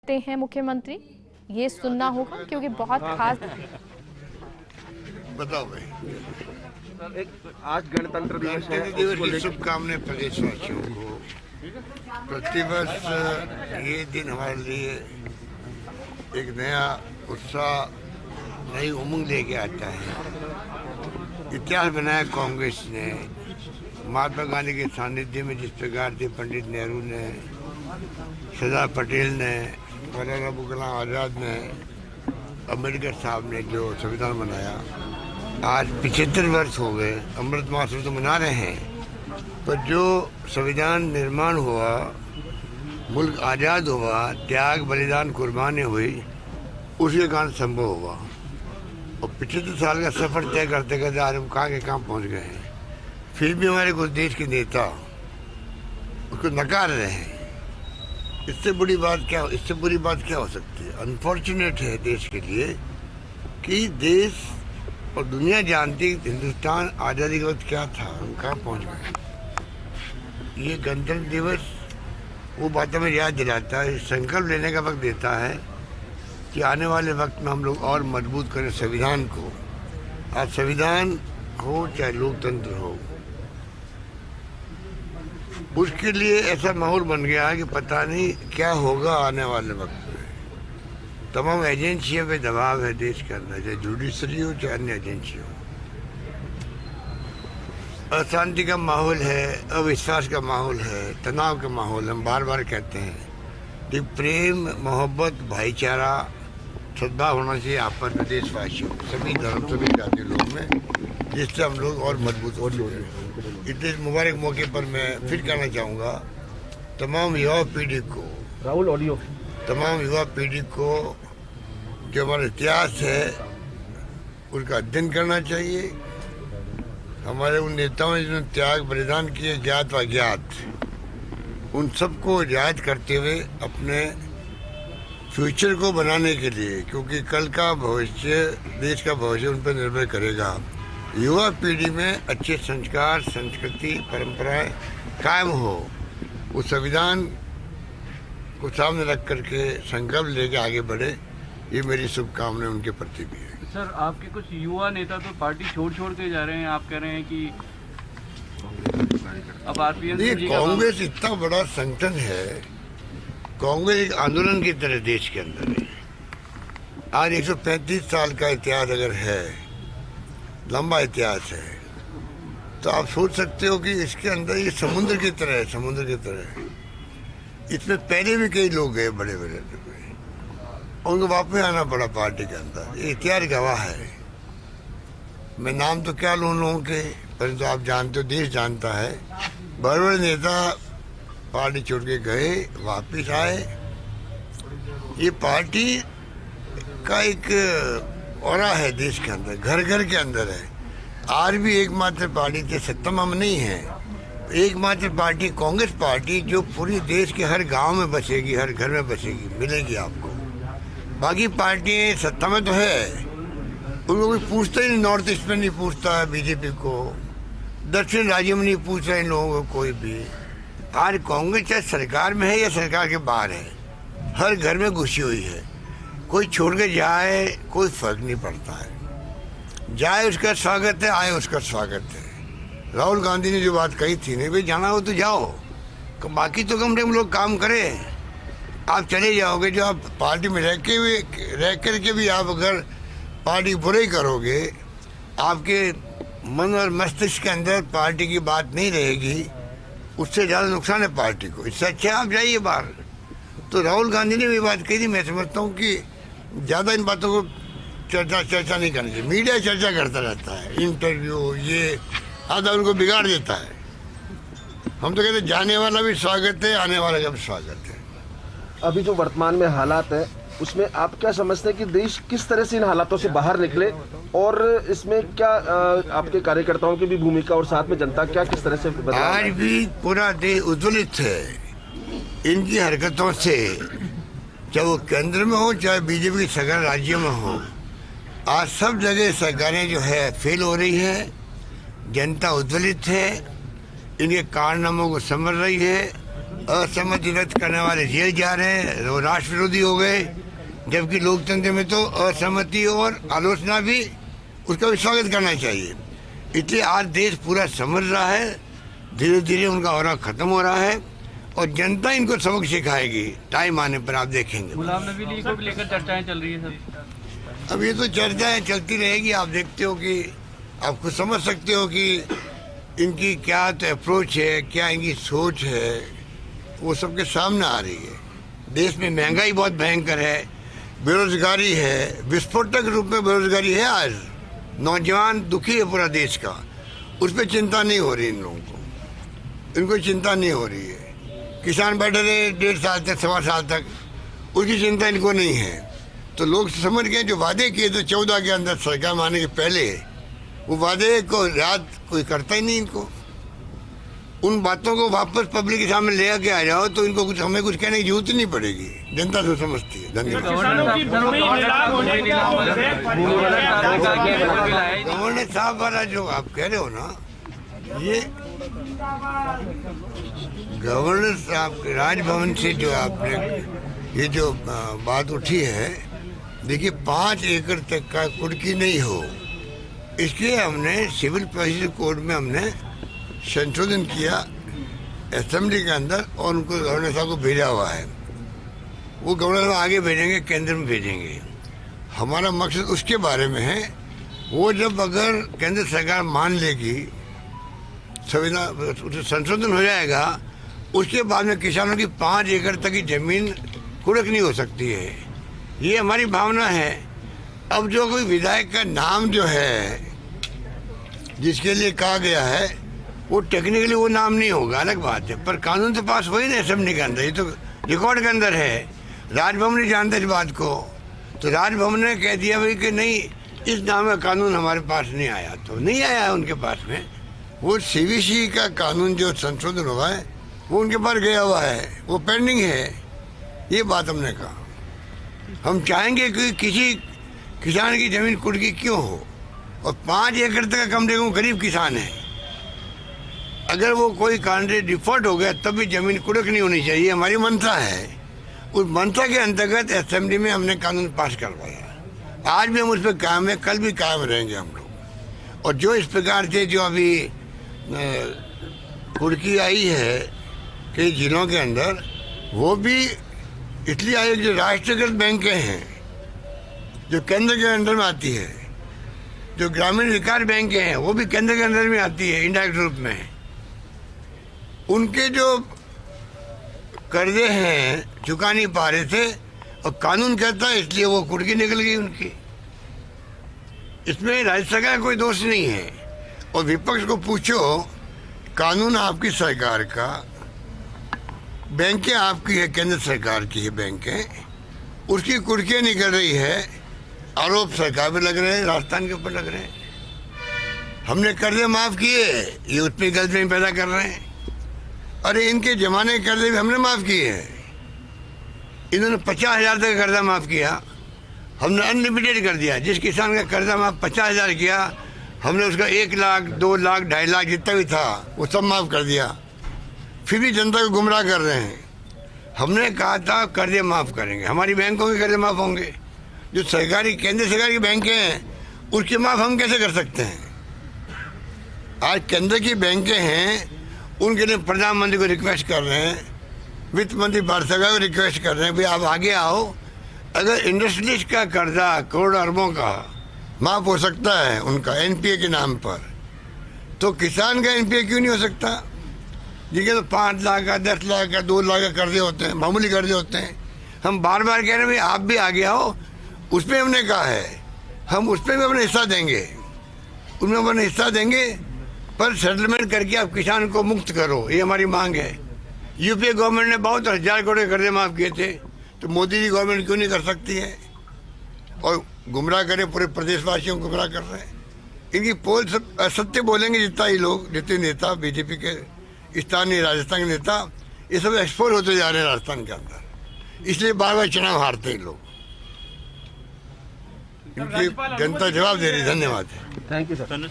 सकते हैं मुख्यमंत्री? ये सुनना होगा क्योंकि बहुत खास। बताओ भाई। आज गणतंत्र दिवस है, दिवस की शुभकामनाएं प्रदेशवासियों को। प्रतिवर्ष ये दिन हमारे लिए एक नया उत्साह, नई उमंग लेके आता है। इतिहास बनाया कांग्रेस ने, महात्मा गांधी के सानिध्य में जिस प्रकार से पंडित नेहरू ने, सरदार पटेल ने, मौलाना अबुल कलाम आज़ाद ने, अम्बेडकर साहब ने जो संविधान बनाया। आज 75 वर्ष हो गए, अमृत महोत्सव तो मना रहे हैं, पर जो संविधान निर्माण हुआ, मुल्क आज़ाद हुआ, त्याग बलिदान कुर्बानी हुई, उसके कारण संभव हुआ। और 75 साल का सफर तय करते करते आज हम कहाँ के कहाँ पहुँच गए हैं। फिर भी हमारे कुछ देश के नेता उसको नकार रहे हैं। इससे बुरी बात क्या हो सकती है? अनफॉर्चुनेट है देश के लिए कि देश और दुनिया जानती हिंदुस्तान आज़ादी के वक्त क्या था, हम कहाँ पहुँच गए। ये गणतंत्र दिवस वो बातों में याद दिलाता है, संकल्प लेने का वक्त देता है कि आने वाले वक्त में हम लोग और मजबूत करें संविधान को। आज संविधान हो चाहे लोकतंत्र हो, उसके लिए ऐसा माहौल बन गया है कि पता नहीं क्या होगा आने वाले वक्त में। तमाम एजेंसियों पे दबाव है देश के अंदर, चाहे जुडिशरी हो चाहे अन्य एजेंसी हो। अशांति का माहौल है, अविश्वास का माहौल है, तनाव का माहौल है। हम बार बार कहते हैं कि प्रेम, मोहब्बत, भाईचारा, सद्भाव होना चाहिए आपस में देशवासियों, सभी धर्म, सभी जाति लोगों में, जिससे हम लोग और मजबूत हो जाए। इतने मुबारक मौके पर मैं फिर कहना चाहूँगा तमाम युवा पीढ़ी को, तमाम युवा पीढ़ी को जो हमारा इतिहास है उसका अध्ययन करना चाहिए। हमारे उन नेताओं ने जिन्होंने त्याग बलिदान किए, ज्ञात व अज्ञात, उन सबको याद करते हुए अपने फ्यूचर को बनाने के लिए, क्योंकि कल का भविष्य, देश का भविष्य उन पर निर्भर करेगा। युवा पीढ़ी में अच्छे संस्कार, संस्कृति, परंपराएं कायम हो, उस संविधान को सामने रख करके संकल्प लेके आगे बढ़े, ये मेरी शुभकामनाएं उनके प्रति भी है। सर, आपके कुछ युवा नेता तो पार्टी छोड़ के जा रहे हैं। आप कह रहे हैं कि अब आरपीएन कांग्रेस इतना बड़ा संगठन है, कांग्रेस एक आंदोलन की तरह देश के अंदर है। आज 135 साल का इतिहास अगर है, लंबा इतिहास है, तो आप सोच सकते हो कि इसके अंदर ये समुद्र की तरह है, समुद्र की तरह। इसमें पहले भी कई लोग गए, बड़े बड़े, उनको वापस आना पड़ा पार्टी के अंदर। ये इतिहास गवाह है। मैं नाम तो क्या लूँ लोगों के, परंतु आप जानते हो, देश जानता है, बड़े बड़े नेता पार्टी छोड़ के गए, वापिस आए। ये पार्टी का एक ऑरा है देश के अंदर, घर घर के अंदर है। आज भी एकमात्र पार्टी के सत्ता में नहीं है, एकमात्र पार्टी कांग्रेस पार्टी जो पूरी देश के हर गांव में बसेगी, हर घर में बसेगी, मिलेगी आपको। बाकी पार्टियां सत्ता में तो है, उनको कोई पूछता ही नहीं, नॉर्थ ईस्ट में नहीं पूछता है बीजेपी को, दक्षिण राज्यों में नहीं पूछ रहे इन लोगों को कोई भी। आज कांग्रेस चाहे सरकार में है या सरकार के बाहर है, हर घर में घुसी हुई है। कोई छोड़ के जाए कोई फर्क नहीं पड़ता है, जाए उसका स्वागत है, आए उसका स्वागत है। राहुल गांधी ने जो बात कही थी, नहीं भाई जाना हो तो जाओ, बाकी तो कम से कम लोग काम करें। आप चले जाओगे, जो आप पार्टी में रह करके भी आप अगर पार्टी बुराई करोगे, आपके मन और मस्तिष्क के अंदर पार्टी की बात नहीं रहेगी, उससे ज़्यादा नुकसान है पार्टी को। इससे अच्छा आप जाइए बाहर। तो राहुल गांधी ने भी बात कही थी। मैं समझता हूँ कि ज़्यादा इन बातों को चर्चा नहीं करनी चाहिए। मीडिया चर्चा करता रहता है, इंटरव्यू, ये आधा उनको बिगाड़ देता है। हम तो कहते जाने वाला भी स्वागत है, आने वाला का भी स्वागत है। अभी जो वर्तमान में हालात है, उसमें आप क्या समझते हैं कि देश किस तरह से इन हालातों से बाहर निकले, और इसमें क्या आपके कार्यकर्ताओं की भी भूमिका और साथ में जनता क्या किस तरह से आज भी पूरा देश उज्ज्वलित है इनकी हरकतों से, चाहे वो केंद्र में हो चाहे बीजेपी की सरकार राज्यों में हो। आज सब जगह सरकारें जो है फेल हो रही है, जनता उज्ज्वलित है, इनके कारनामों को समझ रही है, असहमति व्यक्त करने वाले जेल जा रहे हैं, वो राष्ट्र विरोधी हो गए, जबकि लोकतंत्र में तो असहमति और आलोचना भी उसका भी स्वागत करना चाहिए। इसलिए आज देश पूरा समझ रहा है, धीरे धीरे उनका ऑरा खत्म हो रहा है और जनता इनको सबक सिखाएगी। टाइम आने पर आप देखेंगे। गुलाम नबी लीग को भी लेकर चर्चाएं चल रही है सर। अब ये तो चर्चाएं चलती रहेगी। आप देखते हो कि आप खुद समझ सकते हो कि इनकी क्या तो अप्रोच है, क्या इनकी सोच है, वो सबके सामने आ रही है। देश में महंगाई बहुत भयंकर है, बेरोजगारी है, विस्फोटक रूप में बेरोजगारी है। आज नौजवान दुखी है पूरा देश का, उस पर चिंता नहीं हो रही इन लोगों को, इनको चिंता नहीं हो रही है। किसान बैठे रहे 1.5 साल तक, 1.25 साल तक, उसकी चिंता इनको नहीं है। तो लोग समझ गए जो वादे किए थे 14 के अंदर सरकार आने के पहले, वो वादे को याद कोई करता ही नहीं इनको। उन बातों को वापस पब्लिक के सामने ले आके आ जाओ तो इनको कुछ, हमें कुछ कहने की जरूरत ही नहीं पड़ेगी। जनता तो समझती है। धन्यवाद। गवर्नर साहब वाला जो आप कह रहे हो ना, ये गवर्नर साहब राजभवन से जो आपने ये जो बात उठी है, देखिए 5 एकड़ तक का कुर्की नहीं हो, इसलिए हमने सिविल प्रोसीजर कोड में हमने संशोधन किया असेंबली के अंदर और उनको गवर्नर साहब को भेजा हुआ है। वो गवर्नर साहब आगे भेजेंगे, केंद्र में भेजेंगे। हमारा मकसद उसके बारे में है। वो जब अगर केंद्र सरकार मान लेगी, संविधान संशोधन हो जाएगा, उसके बाद में किसानों की 5 एकड़ तक की जमीन कुड़क नहीं हो सकती है। ये हमारी भावना है। अब जो कोई विधायक का नाम जो है जिसके लिए कहा गया है, वो टेक्निकली वो नाम नहीं होगा, अलग बात है, पर कानून तो पास हो ही नहीं असेंबली के अंदर। ये तो रिकॉर्ड के अंदर है। राजभवन नहीं जानता इस बात को, तो राजभवन ने कह दिया भाई कि नहीं, इस नाम का कानून हमारे पास नहीं आया, तो नहीं आया है उनके पास में। वो सीवीसी का कानून जो संशोधन हुआ है वो उनके पास गया हुआ है, वो पेंडिंग है। ये बात हमने कहा। हम चाहेंगे कि किसी किसान की जमीन कुर्की क्यों हो, और 5 एकड़ तक का कम से कम गरीब किसान है। अगर वो कोई कांट्रेक्ट डिफॉल्ट हो गया तब भी जमीन कुड़क नहीं होनी चाहिए, हमारी मंशा है। उस मंशा के अंतर्गत असेंबली में हमने कानून पास करवाया। आज भी हम उस पर कायम है, कल भी कायम रहेंगे हम लोग। और जो इस प्रकार से जो अभी कुर्की आई है कई जिलों के अंदर, वो भी इसलिए आई जो राष्ट्रीयकृत बैंकें हैं, जो केंद्र के अंडर में आती है, जो ग्रामीण विकास बैंकें हैं, वो भी केंद्र के अंदर में आती है इनडायरेक्ट रूप में। उनके जो कर्जे हैं चुका नहीं पा रहे थे, और कानून कहता है इसलिए वो कुर्की निकल गई उनकी। इसमें राज्य सरकार का कोई दोष नहीं है। और विपक्ष को पूछो, कानून आपकी सरकार का, बैंकें आपकी है, केंद्र सरकार की है बैंकें, उसकी कुर्कियाँ निकल रही है। आरोप सरकार पे लग रहे हैं, राजस्थान के ऊपर लग रहे हैं। हमने कर्जे माफ किए, ये उस पर गलतफहमी पैदा कर रहे हैं। अरे इनके जमाने के कर्जे भी हमने माफ किए हैं। इन्होंने 50,000 तक कर्जा माफ किया, हमने अनलिमिटेड कर दिया। जिस किसान का कर्जा माफ 50,000 किया, हमने उसका 1 लाख, 2 लाख, 2.5 लाख जितना भी था वो सब माफ कर दिया। फिर भी जनता को गुमराह कर रहे हैं। हमने कहा था कर्जे माफ करेंगे, हमारी बैंकों के कर्जे माफ होंगे। जो सरकारी केंद्र सरकार की बैंकें हैं उसके माफ हम कैसे कर सकते हैं? आज केंद्र की बैंकें हैं, उनके लिए प्रधानमंत्री को रिक्वेस्ट कर रहे हैं, वित्त मंत्री भारत सरकार को रिक्वेस्ट कर रहे हैं, भाई आप आगे आओ। अगर इंडस्ट्रियलिस्ट का कर्जा करोड़ों अरबों का माफ हो सकता है उनका एनपीए के नाम पर, तो किसान का एनपीए क्यों नहीं हो सकता? जिनके तो 5 लाख का, 10 लाख का, 2 लाख का कर्जे होते हैं, मामूली कर्जे होते हैं। हम बार बार कह रहे हैं भाई आप भी आगे आओ। उसमें हमने कहा है हम उसमें भी अपना हिस्सा देंगे, उनमें अपना हिस्सा देंगे, पर सेटलमेंट करके आप किसान को मुक्त करो, ये हमारी मांग है। यूपीए गवर्नमेंट ने बहुत 1000 करोड़ के कर्जे माफ किए थे, तो मोदी जी गवर्नमेंट क्यों नहीं कर सकती है? और गुमराह करे, पूरे प्रदेशवासियों को गुमराह कर रहे हैं। इनकी पोल सब असत्य बोलेंगे जितना ही लोग, जितने नेता बीजेपी के स्थानीय राजस्थान के नेता, ये सब एक्सपोज होते जा रहे हैं राजस्थान के अंदर। इसलिए बार बार चुनाव हारते हैं लोग। इनकी जनता जवाब दे रही। धन्यवाद। Thank you sir.